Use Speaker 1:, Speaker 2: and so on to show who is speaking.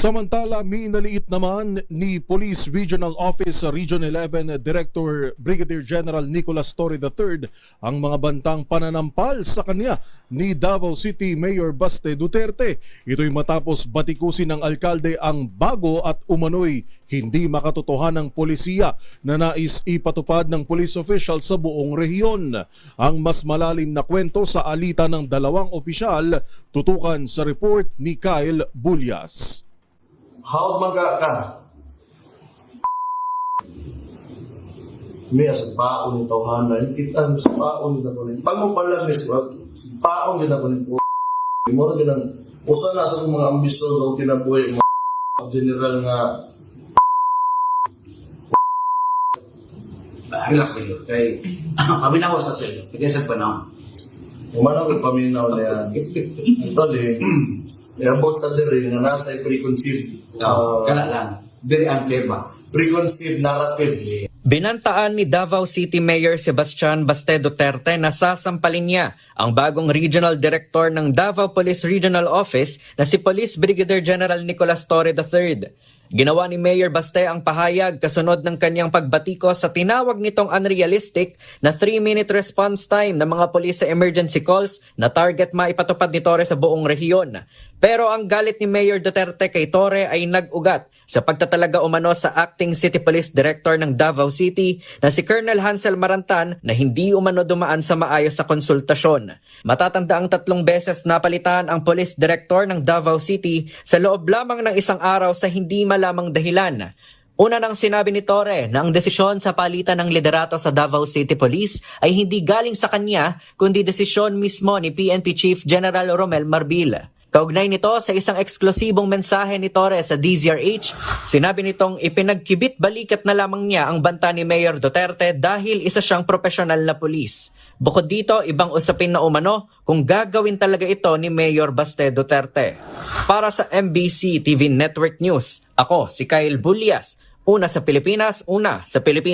Speaker 1: Samantala, minaliit naman ni Police Regional Office Region 11 Director Brigadier General Nicolas Torre III ang mga bantang pananampal sa kanya ni Davao City Mayor Baste Duterte. Ito'y matapos batikusin ng alkalde ang bago at umano'y hindi makatotohanang polisiya na nais ipatupad ng police official sa buong rehiyon. Ang mas malalim na kwento sa alitan ng dalawang opisyal, tutukan sa report ni Kyle Bulyas.
Speaker 2: Haod maga ka. May sa paon ni tawhanan, kita sa paon ni nakunin. Pag mo palag ni sa paon ni nakunin po. Mo rin ang usa na sa mga ambisyon sa kinabuhi mga general nga.
Speaker 3: Relax kayo. Kay paminaw sa sa'yo. Kaya sa panahon.
Speaker 2: Umano ko paminaw na yan. Actually, abot sa diri nga nasa preconceived
Speaker 3: Kala lang. Very unfair ba?
Speaker 2: Preconceived narrative.
Speaker 4: Binantaan ni Davao City Mayor Sebastian Baste Duterte na sasampalin niya ang bagong Regional Director ng Davao Police Regional Office na si Police Brigadier General Nicolas Torre III. Ginawa ni Mayor Baste ang pahayag kasunod ng kanyang pagbatikos sa tinawag nitong unrealistic na 3-minute response time ng mga pulis sa emergency calls na target maipatupad ni Torre sa buong rehiyon. Pero ang galit ni Mayor Duterte kay Torre ay nag-ugat sa pagtatalaga umano sa Acting City Police Director ng Davao City na si Colonel Hansel Marantan na hindi umano dumaan sa maayos sa konsultasyon. Matatanda ang 3 beses napalitan ang Police Director ng Davao City sa loob lamang ng isang araw sa hindi malamang dahilan. Una nang sinabi ni Torre na ang desisyon sa palitan ng liderato sa Davao City Police ay hindi galing sa kanya kundi desisyon mismo ni PNP Chief General Romel Marbil. Kaugnay nito sa isang eksklusibong mensahe ni Torre sa DZRH, sinabi nitong ipinagkibit balikat na lamang niya ang banta ni Mayor Duterte dahil isa siyang profesional na pulis. Bukod dito, ibang usapin na umano kung gagawin talaga ito ni Mayor Baste Duterte. Para sa MBC TV Network News, ako si Kyle Bulyas, una sa Pilipinas, una sa Pilipino.